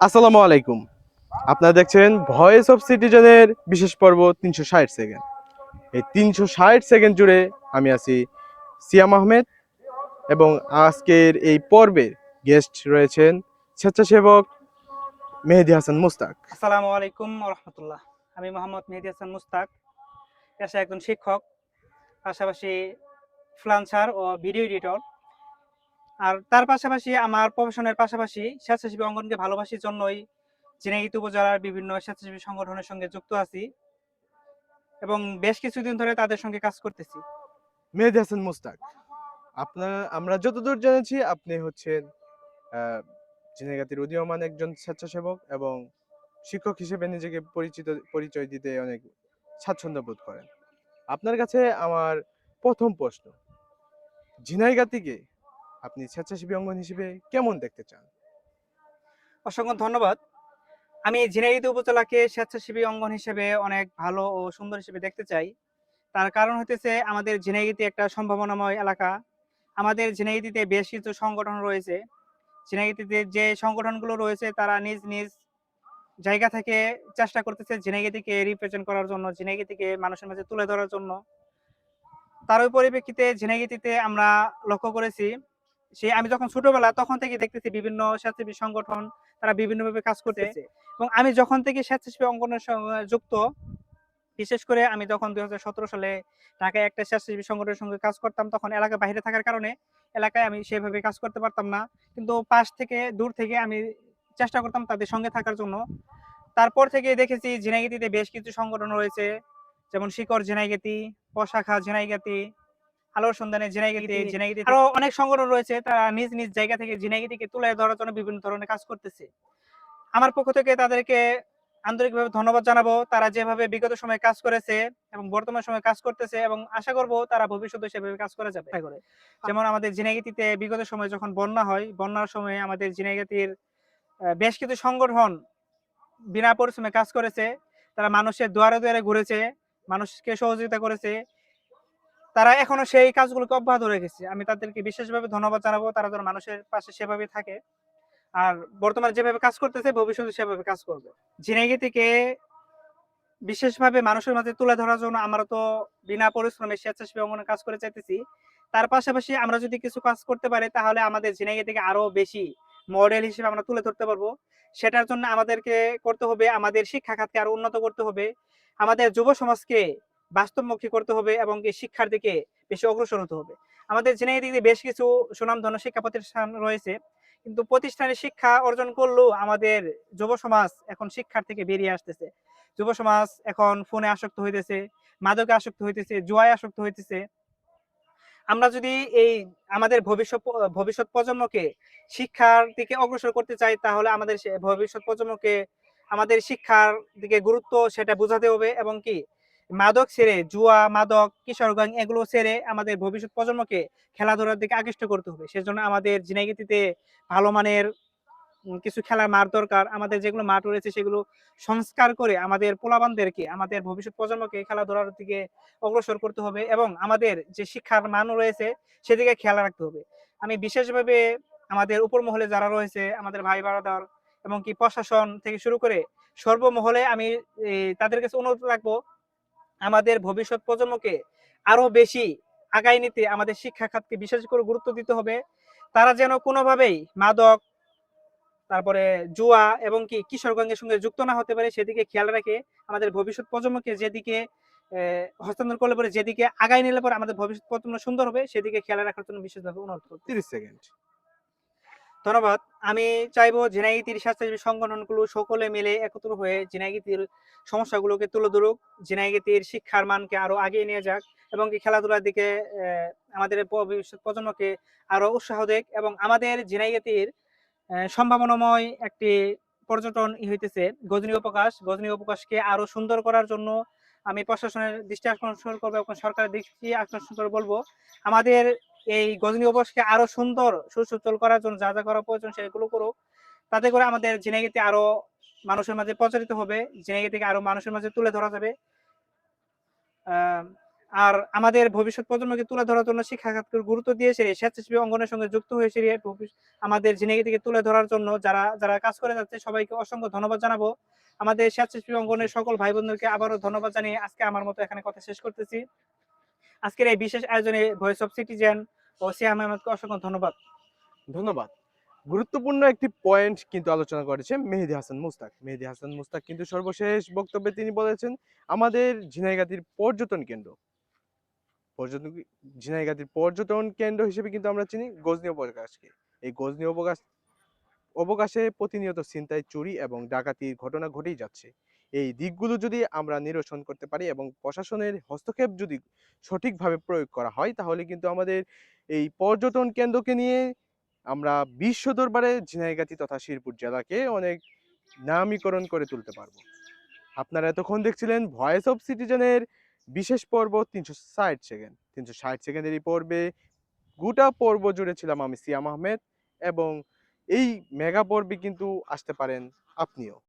আসসালামু আলাইকুম। আপনারা দেখছেন ভয়েস অফ সিটিজেনের বিশেষ পর্ব ৩৬০ সেকেন্ড। এই ৩৬০ সেকেন্ড জুড়ে আমি আছি সিয়াম আহমেদ এবং আজকের এই পর্বের গেস্ট রয়েছেন স্বেচ্ছাসেবক মেহেদী হাসান মুস্তাক। আসসালামু আলাইকুম রহমতুল্লাহ। আমি মোহাম্মদ মেহেদী হাসান মুস্তাক, পেশায় একজন শিক্ষক, পাশাপাশি ফ্রিল্যান্সার ও ভিডিও এডিটর। আর তার পাশাপাশি আমার প্রফেশনের পাশাপাশি স্বেচ্ছাসেবী অঙ্গনকে ভালোবাসির জন্যই ঝিনাইদহ উপজেলার বিভিন্ন স্বেচ্ছাসেবী সংগঠনের সঙ্গে যুক্ত আছি এবং বেশ কিছুদিন ধরে তাদের সঙ্গে কাজ করতেছি। মেহেদী হাসান মুস্তাক, আমরা যতদূর জেনেছি আপনি হচ্ছেন ঝিনাইগাতীর উদীয়মান একজন স্বেচ্ছাসেবক এবং শিক্ষক হিসেবে নিজেকে পরিচয় দিতে অনেক স্বাচ্ছন্দ্য বোধ করেন। আপনার কাছে আমার প্রথম প্রশ্ন, ঝিনাইগাতীকে আপনি স্বেচ্ছাসেবী অঙ্গন হিসেবে কেমন দেখতে চান? অসংখ্য ধন্যবাদ। আমি ঝিনাইদহ উপজেলাকে স্বেচ্ছাসেবী অঙ্গন হিসেবে অনেক ভালো ও সুন্দর হিসেবে দেখতে চাই। তার কারণ হতেছে আমাদের ঝিনাইদহ একটা সম্ভাবনাময় এলাকা। আমাদের ঝিনাইদহে বেশ কিছু সংগঠন রয়েছে। ঝিনাইদহে যে সংগঠনগুলো রয়েছে তারা নিজ নিজ জায়গা থেকে চেষ্টা করতেছে ঝিনাইদহকে রিপ্রেজেন্ট করার জন্য, ঝিনাইদহকে মানুষের মাঝে তুলে ধরার জন্য। তার ওই পরিপ্রেক্ষিতে ঝিনাইদহতে আমরা লক্ষ্য করেছি, আমি যখন ছোটবেলা তখন থেকে দেখতেছি বিভিন্ন স্বেচ্ছাসেবী সংগঠন তারা বিভিন্নভাবে কাজ করতেছে এবং আমি যখন থেকে স্বেচ্ছাসেবী অঙ্গনের সঙ্গে যুক্ত, বিশেষ করে আমি যখন 2017 সালে ঢাকায় একটা স্বেচ্ছাসেবী সংগঠনের সঙ্গে কাজ করতাম, তখন এলাকার বাইরে থাকার কারণে এলাকায় আমি সেভাবে কাজ করতে পারতাম না, কিন্তু পাশ থেকে দূর থেকে আমি চেষ্টা করতাম তাদের সঙ্গে থাকার জন্য। তারপর থেকে দেখেছি ঝিনাইগাতীতে বেশ কিছু সংগঠন রয়েছে, যেমন শিকড় ঝিনাইগাতী, পশাখা ঝিনাইগাতী, আলোর সন্ধানে ঝিনাইগাতী আরো অনেক সংগঠন রয়েছে, তারা নিজ নিজ জায়গা থেকে ঝিনাইগাতীকে তুলে ধরার জন্য বিভিন্ন ধরনের কাজ করতেছে। আমার পক্ষ থেকে তাদেরকে আন্তরিকভাবে ধন্যবাদ জানাবো। তারা যেভাবে বিগত সময়ে কাজ করেছে এবং বর্তমান সময়ে কাজ করতেছে এবং আশা করব তারা ভবিষ্যতে সেভাবে কাজ করে যাবে। যেমন আমাদের ঝিনাইগাতীতে বিগত সময়ে যখন বন্যা হয়, বন্যার সময় আমাদের ঝিনাইগাতীর বেশ কিছু সংগঠন বিনা পরিশ্রমে কাজ করেছে। তারা মানুষের দুয়ারে দুয়ারে ঘুরেছে, মানুষকে সহযোগিতা করেছে। তারা এখনো সেই কাজগুলোকে অব্যাহত রেখেছে। আমি তাদেরকে বিশেষভাবে ধন্যবাদ জানাবো। তারা যেন মানুষের পাশে সেভাবে থাকে আর বর্তমানে যেভাবে কাজ করতেছে ভবিষ্যতে সেভাবে কাজ করবে। ঝিনাইগাতীকে বিশেষভাবে মানুষের মাঝে তুলে ধরার জন্য আমরা তো বিনা পরিশ্রমে স্বেচ্ছাসেবী অঙ্গনে কাজ করে চাইতেছি। তার পাশাপাশি আমরা যদি কিছু কাজ করতে পারি তাহলে আমাদের ঝিনাইগাতীকে আরো বেশি মডেল হিসেবে আমরা তুলে ধরতে পারবো। সেটার জন্য আমাদেরকে করতে হবে, আমাদের শিক্ষা খাতকে আরো উন্নত করতে হবে, আমাদের যুব সমাজকে বাস্তবমুখী করতে হবে এবং এই শিক্ষার দিকে বেশি অগ্রসর হতে হবে। আমাদের ঝিনাইগাতীতে বেশ কিছু সুনামধন্য শিক্ষা প্রতিষ্ঠান রয়েছে, কিন্তু প্রতিষ্ঠানে শিক্ষা অর্জন করলেও আমাদের যুব সমাজ এখন শিক্ষার থেকে বেরিয়ে আসতেছে। যুব সমাজ এখন ফোনে আসক্ত হইতেছে, মাদকে আসক্ত হইতেছে, জুয়ায় আসক্ত হইতেছে। আমরা যদি এই আমাদের ভবিষ্যৎ প্রজন্মকে শিক্ষার দিকে অগ্রসর করতে চাই, তাহলে আমাদের ভবিষ্যৎ প্রজন্মকে আমাদের শিক্ষার দিকে গুরুত্ব সেটা বোঝাতে হবে এবং কি মাদক ছেড়ে, জুয়া, মাদক, কিশোর গ্যাং এগুলো ছেড়ে আমাদের ভবিষ্যৎ প্রজন্মকে খেলাধুলার দিকে আকৃষ্ট করতে হবে। সেজন্য আমাদের ঝিনাইগাতীতে ভালো মানের কিছু খেলার মাঠ দরকার। আমাদের যেগুলো মাঠ রয়েছে সেগুলো সংস্কার করে আমাদের পোলাপানদেরকে, আমাদের ভবিষ্যৎ প্রজন্মকে খেলাধুলার দিকে অগ্রসর করতে হবে এবং আমাদের যে শিক্ষার মান রয়েছে সেদিকে খেয়াল রাখতে হবে। আমি বিশেষভাবে আমাদের উপর মহলে যারা রয়েছে, আমাদের ভাই বারাদার এবং কি প্রশাসন থেকে শুরু করে সর্বমহলে আমি তাদের কাছে অনুরোধ রাখবো, আমাদের ভবিষ্যৎ প্রজন্মকে আরো বেশি আগায় নিতে আমাদের শিক্ষা খাতকে বিশেষ করে গুরুত্ব দিতে হবে। তারা যেন কোনোভাবেই মাদক, তারপরে জুয়া এবং কি কিশোরগঞ্জের সঙ্গে যুক্ত না হতে পারে সেদিকে খেয়াল রেখে আমাদের ভবিষ্যৎ প্রজন্মকে যেদিকে হস্তান্তর করলে পরে, যেদিকে আগায় নিলে পরে আমাদের ভবিষ্যৎ প্রজন্ম সুন্দর হবে সেদিকে খেয়াল রাখার জন্য বিশেষভাবে অনুরোধ করছি। 30 সেকেন্ড। ধন্যবাদ। আমি চাইবো ঝিনাইগাতীর স্বেচ্ছাসেবী সংগঠনগুলো সকলে মিলে একত্র হয়ে ঝিনাইগাতীর সমস্যাগুলোকে তুলে ধরুক, ঝিনাইগাতীর শিক্ষার মানকে আরো আগিয়ে নিয়ে যাক এবং কি খেলাধুলার দিকে আমাদের ভবিষ্যৎ প্রজন্মকে আরো উৎসাহ দেখ এবং আমাদের ঝিনাইগাতীর সম্ভাবনাময় একটি পর্যটন হইতেছে গজনী অবকাশকে আরো সুন্দর করার জন্য আমি প্রশাসনের দৃষ্টি আকর্ষণ করবো এবং সরকারের দৃষ্টি আকর্ষণ করে বলবো, আমাদের এই গজনী অবকাশকে আরো সুন্দর সুসজ্জল করার জন্য যা যা করা প্রয়োজন সেগুলো করুক। তাতে করে আমাদের ঝিনাইগাতী আরো মানুষের মাঝে প্রচারিত হবে, ঝিনাইগাতীকে আরো মানুষের মাঝে তুলে ধরা যাবে। আর আমাদের ভবিষ্যৎ প্রজন্মকে তুলে ধরার জন্য শিক্ষা খাতকে গুরুত্ব দিয়ে স্বেচ্ছাসেবী অঙ্গনের সঙ্গে যুক্ত হয়ে আমাদের ঝিনাইগাতীকে তুলে ধরার জন্য যারা যারা কাজ করে যাচ্ছে সবাইকে অসংখ্য ধন্যবাদ জানাবো। আমাদের স্বেচ্ছাসেবী অঙ্গনের সকল ভাই বোনদেরকে আবারও ধন্যবাদ জানিয়ে আজকে আমার মতো এখানে কথা শেষ করতেছি। আজকের এই বিশেষ আয়োজনে ভয়েস অফ সিটিজেন ও সিয়াম আহমেদকে অসংখ্য ধন্যবাদ। ধন্যবাদ। গুরুত্বপূর্ণ একটি পয়েন্ট কিন্তু আলোচনা করেছে মেহেদী হাসান মুস্তাক। মেহেদী হাসান মুস্তাক কিন্তু সর্বশেষ বক্তব্যে তিনি বলেছেন, আমাদের ঝিনাইগাতীর পর্যটন কেন্দ্র, পর্যটন ঝিনাইগাতীর পর্যটন কেন্দ্র হিসেবে কিন্তু আমরা চিনি গজনী অবকাশকে। এই গজনী অবকাশে প্রতিনিয়ত ছিনতাই, চুরি এবং ডাকাতির ঘটনা ঘটেই যাচ্ছে। এই দিকগুলো যদি আমরা নিরসন করতে পারি এবং প্রশাসনের হস্তক্ষেপ যদি সঠিকভাবে প্রয়োগ করা হয়, তাহলে কিন্তু আমাদের এই পর্যটন কেন্দ্রকে নিয়ে আমরা বিশ্ব দরবারে ঝিনাইগাতী তথা শিরপুর জেলাকে অনেক নামীকরণ করে তুলতে পারবো। আপনারা এতক্ষণ দেখছিলেন ভয়েস অফ সিটিজেনের বিশেষ পর্ব 360 সেকেন্ড। 360 সেকেন্ডের এই পর্বে গোটা পর্ব জুড়ে ছিলাম আমি সিয়াম আহমেদ, এবং এই মেগা পর্বে কিন্তু আসতে পারেন আপনিও।